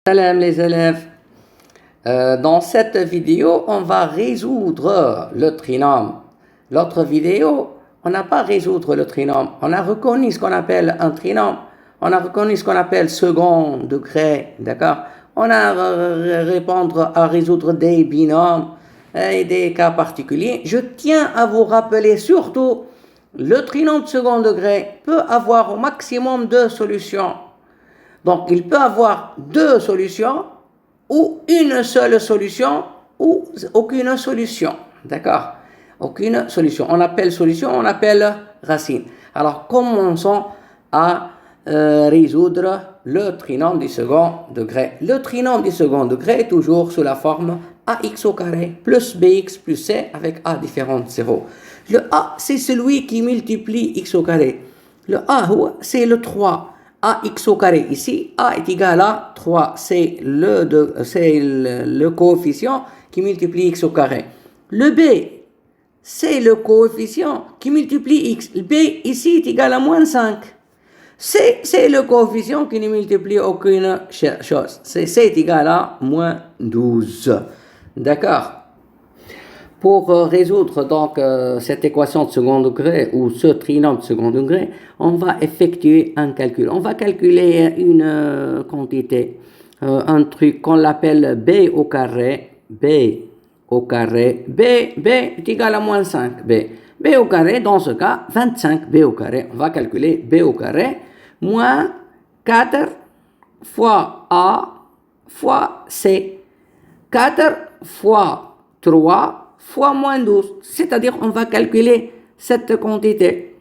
Salam les élèves. Dans cette vidéo, on va résoudre le trinôme. L'autre vidéo, on n'a pas résoudre le trinôme. On a reconnu ce qu'on appelle un trinôme. On a reconnu ce qu'on appelle second degré, d'accord? On a à résoudre des binômes et des cas particuliers. Je tiens à vous rappeler surtout, le trinôme de second degré peut avoir au maximum deux solutions. Donc, il peut avoir deux solutions, ou une seule solution, ou aucune solution. D'accord? Aucune solution. On appelle solution, on appelle racine. Alors, commençons à résoudre le trinôme du second degré. Le trinôme du second degré est toujours sous la forme ax au carré plus bx plus c avec a différent de 0. Le a, c'est celui qui multiplie x au carré. Le a, c'est le 3. Ax au carré ici, a est égal à 3, c'est le coefficient qui multiplie x au carré. Le b, c'est le coefficient qui multiplie x. Le b ici est égal à moins 5. C, c'est le coefficient qui ne multiplie aucune chose. C est égal à moins 12. D'accord? Pour résoudre donc cette équation de second degré ou ce trinôme de second degré, on va effectuer un calcul. On va calculer une quantité, un truc qu'on l'appelle b au carré, b est égal à moins 5, b au carré, dans ce cas, 25 b au carré. On va calculer b au carré moins 4 fois a fois c. 4 fois 3 fois moins 12, c'est-à-dire on va calculer cette quantité.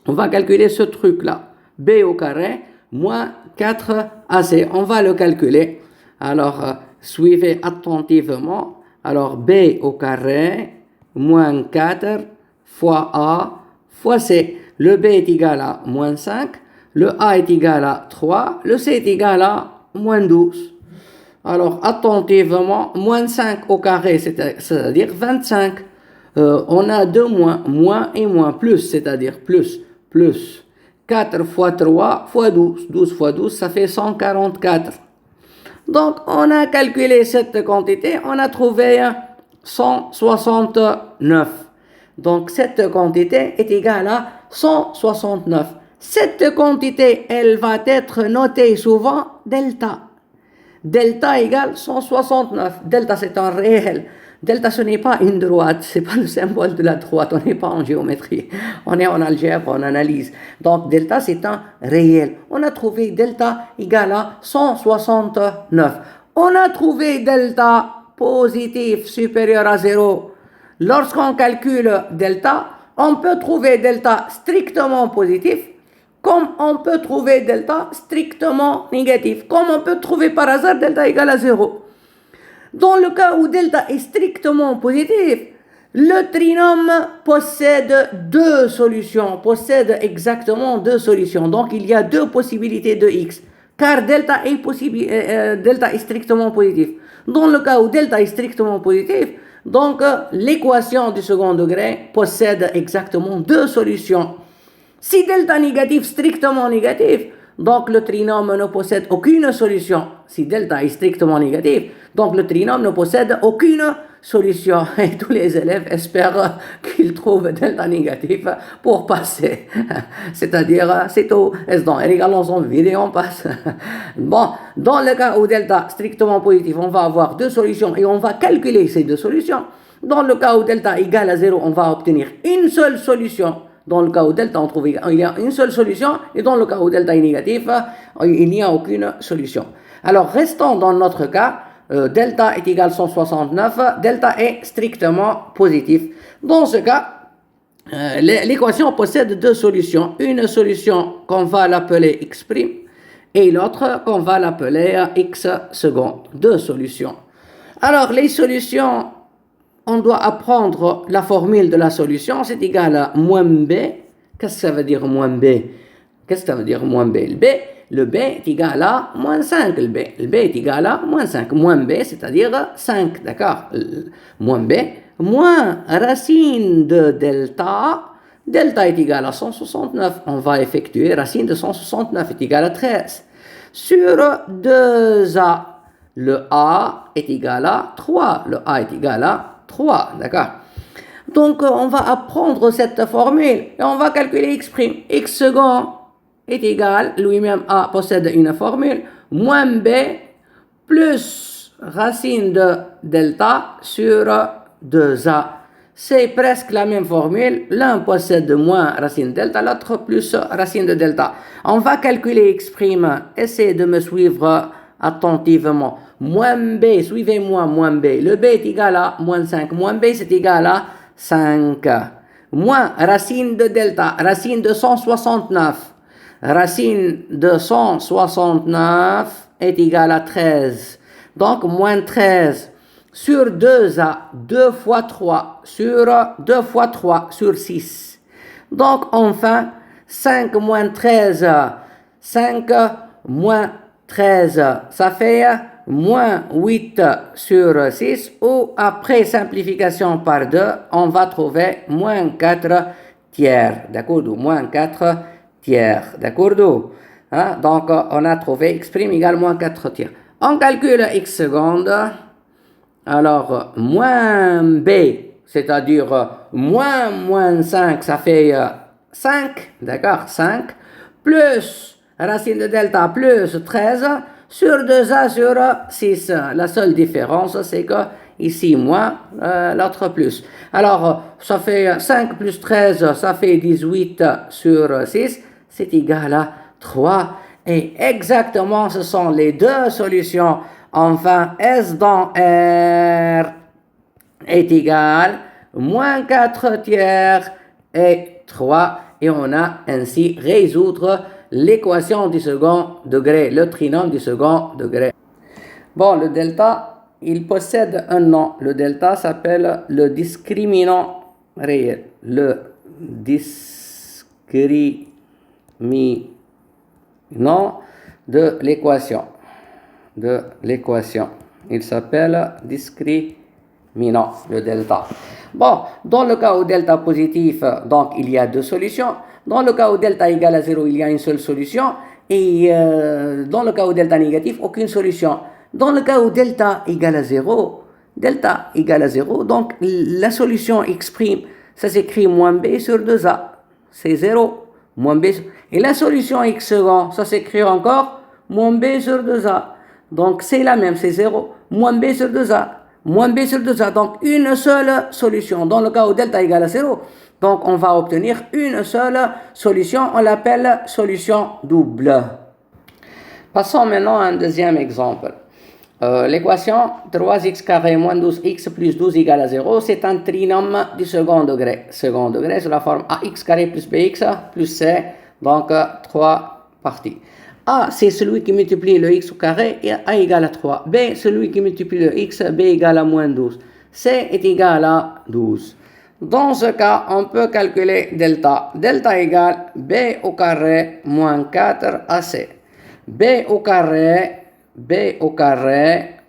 On va calculer ce truc-là, b au carré moins 4ac. On va le calculer. Alors, suivez attentivement. Alors, b au carré moins 4 fois a fois c. Le b est égal à moins 5, le a est égal à 3, le c est égal à moins 12. Alors, attentivement, moins 5 au carré, c'est-à-dire 25. On a deux moins et moins, plus, c'est-à-dire plus. 4 fois 3 fois 12. 12 fois 12, ça fait 144. Donc, on a calculé cette quantité, on a trouvé 169. Donc, cette quantité est égale à 169. Cette quantité, elle va être notée souvent delta. Delta égale 169. Delta, c'est un réel. Delta, ce n'est pas une droite. Ce n'est pas le symbole de la droite. On n'est pas en géométrie. On est en algèbre, en analyse. Donc, delta, c'est un réel. On a trouvé delta égale à 169. On a trouvé delta positif supérieur à 0. Lorsqu'on calcule delta, on peut trouver delta strictement positif, comme on peut trouver delta strictement négatif, comme on peut trouver par hasard delta égale à 0. Dans le cas où delta est strictement positif, le trinôme possède deux solutions, possède exactement deux solutions. Donc il y a deux possibilités de x, car delta est strictement positif. Dans le cas où delta est strictement positif, donc l'équation du second degré possède exactement deux solutions. Si delta négatif, strictement négatif, donc le trinôme ne possède aucune solution. Si delta est strictement négatif, donc le trinôme ne possède aucune solution. Et tous les élèves espèrent qu'ils trouvent delta négatif pour passer. C'est-à-dire, c'est tout. Regardons en vidéo, on passe. Bon, dans le cas où delta strictement positif, on va avoir deux solutions et on va calculer ces deux solutions. Dans le cas où delta égale à 0, on va obtenir une seule solution. Dans le cas où delta, il y a une seule solution, et dans le cas où delta est négatif, il n'y a aucune solution. Alors, restons dans notre cas, delta est égal à 169, delta est strictement positif. Dans ce cas, l'équation possède deux solutions. Une solution qu'on va l'appeler x', et l'autre qu'on va l'appeler x second. Deux solutions. Alors, les solutions, on doit apprendre la formule de la solution, c'est égal à moins b. Qu'est-ce que ça veut dire moins b? Qu'est-ce que ça veut dire moins b? Le b est égal à moins 5, le b est égal à moins 5. Moins b, c'est-à-dire 5, d'accord? Moins b, moins racine de delta. Delta est égal à 169. On va effectuer racine de 169 est égal à 13. Sur 2a. Le A est égal à 3. Le A est égal à 3, d'accord? Donc, on va apprendre cette formule et on va calculer x'. X second est égal, lui-même A possède une formule, moins B plus racine de delta sur 2A. C'est presque la même formule. L'un possède moins racine de delta, l'autre plus racine de delta. On va calculer x'. Essayez de me suivre attentivement. Moins B, suivez-moi, moins B. Le B est égal à moins 5. Moins B, c'est égal à 5. Moins racine de delta, racine de 169. Racine de 169 est égal à 13. Donc, moins 13 sur 2A, 2 fois 3, sur 2 fois 3 sur 6. Donc, enfin, 5 moins 13, 5 moins 13, ça fait moins 8 sur 6, ou après simplification par 2, on va trouver moins 4 tiers, d'accord? Moins 4 tiers, d'accord? Hein? Donc, on a trouvé x' égale moins 4 tiers. On calcule x seconde. Alors, moins b, c'est-à-dire moins 5, ça fait 5, d'accord? 5, plus racine de delta plus 13 sur 2a sur 6. La seule différence, c'est que ici moins, l'autre plus. Alors, ça fait 5 plus 13, ça fait 18 sur 6, c'est égal à 3. Et exactement, ce sont les deux solutions. Enfin, S dans R est égal moins 4 tiers et 3. Et on a ainsi résoudre l'équation du second degré, le trinôme du second degré. Bon, le delta, il possède un nom. Le delta s'appelle le discriminant réel. Le discriminant de l'équation. Il s'appelle discriminant, le delta. Bon, dans le cas où delta positif, donc il y a deux solutions. Dans le cas où delta égale à 0, il y a une seule solution. Et dans le cas où delta négatif, aucune solution. Dans le cas où delta égale à 0, donc la solution x', ça s'écrit moins b sur 2a. C'est 0, moins b. Et la solution x second, ça s'écrit encore moins b sur 2a. Donc c'est la même, c'est 0, moins b sur 2a, moins b sur 2a. Donc une seule solution. Dans le cas où delta égale à 0, donc on va obtenir une seule solution. On l'appelle solution double. Passons maintenant à un deuxième exemple. L'équation 3x carré moins 12x plus 12 égale à 0, c'est un trinôme du second degré. Second degré, c'est la forme ax carré plus bx plus c, donc 3 parties. A, c'est celui qui multiplie le x au carré, et A égale à 3. B, celui qui multiplie le x, B égale à moins 12. C est égal à 12. Dans ce cas, on peut calculer delta. Delta égale B au carré moins 4 AC. B au carré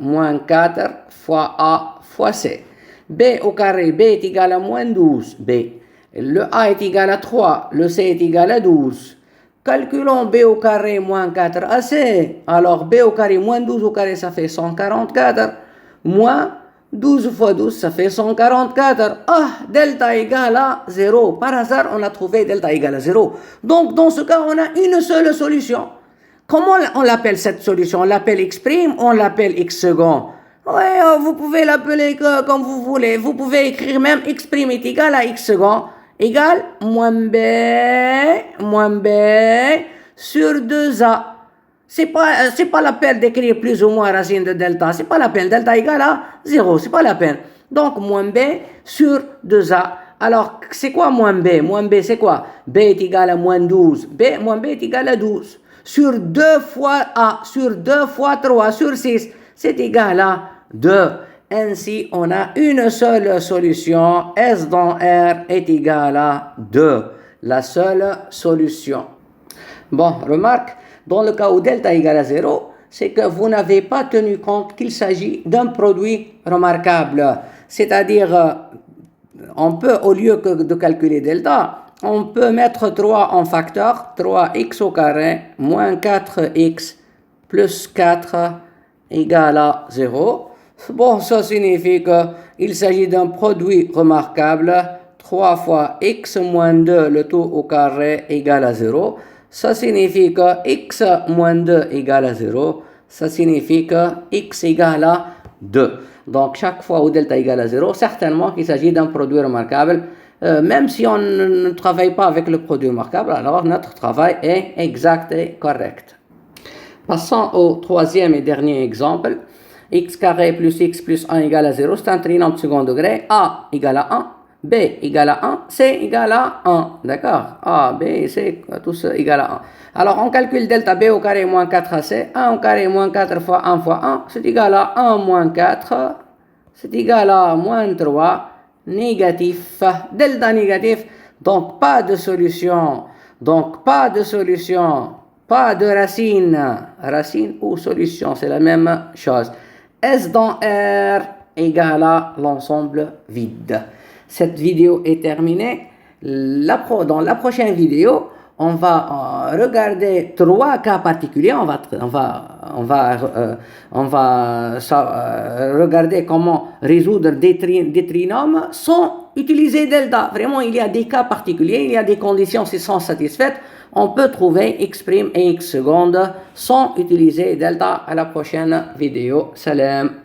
moins 4 fois A fois C. B au carré, B est égal à moins 12. B. Le A est égal à 3. Le C est égal à 12. Calculons b au carré moins 4ac. Alors b au carré moins 12 au carré, ça fait 144. Moins 12 fois 12, ça fait 144. Ah, delta égale à 0. Par hasard, on a trouvé delta égale à 0. Donc, dans ce cas, on a une seule solution. Comment on l'appelle cette solution? On l'appelle x', on l'appelle x second. Oui, vous pouvez l'appeler comme vous voulez. Vous pouvez écrire même x' est égal à x second égale moins b sur 2a. C'est pas la peine d'écrire plus ou moins racine de delta. C'est pas la peine. Delta égale à 0. C'est pas la peine. Donc, moins b sur 2a. Alors, c'est quoi moins b? Moins b, c'est quoi? B est égal à moins 12. Moins b est égal à 12. Sur 2 fois a, sur 2 fois 3, sur 6, c'est égal à 2. Ainsi, on a une seule solution. S dans R est égal à 2. La seule solution. Bon, remarque, dans le cas où delta égale à 0, c'est que vous n'avez pas tenu compte qu'il s'agit d'un produit remarquable. C'est-à-dire, on peut, au lieu de calculer delta, on peut mettre 3 en facteur, 3x au carré, moins 4x plus 4 égale à 0. Bon, ça signifie qu'il s'agit d'un produit remarquable. 3 fois x moins 2, le tout au carré, égale à 0. Ça signifie que x moins 2 égale à 0. Ça signifie que x égale à 2. Donc, chaque fois où delta égale à 0, certainement qu'il s'agit d'un produit remarquable. Même si on ne travaille pas avec le produit remarquable, alors notre travail est exact et correct. Passons au troisième et dernier exemple. X carré plus x plus 1 égale à 0, c'est un trinôme de second degré. A égale à 1, B égale à 1, C égale à 1. D'accord? A, B et C, tous égale à 1. Alors, on calcule delta B au carré moins 4AC. 1 au carré moins 4 fois 1 fois 1, c'est égal à 1 moins 4. C'est égal à moins 3. Négatif. Delta négatif. Donc, pas de solution. Pas de racine. Racine ou solution, c'est la même chose. S dans R égale à l'ensemble vide. Cette vidéo est terminée. Dans la prochaine vidéo, on va regarder 3 cas particuliers. On va regarder comment résoudre des trinômes sans utiliser delta. Vraiment, il y a des cas particuliers, il y a des conditions qui sont satisfaites. On peut trouver x' et x seconde sans utiliser delta. À la prochaine vidéo. Salam.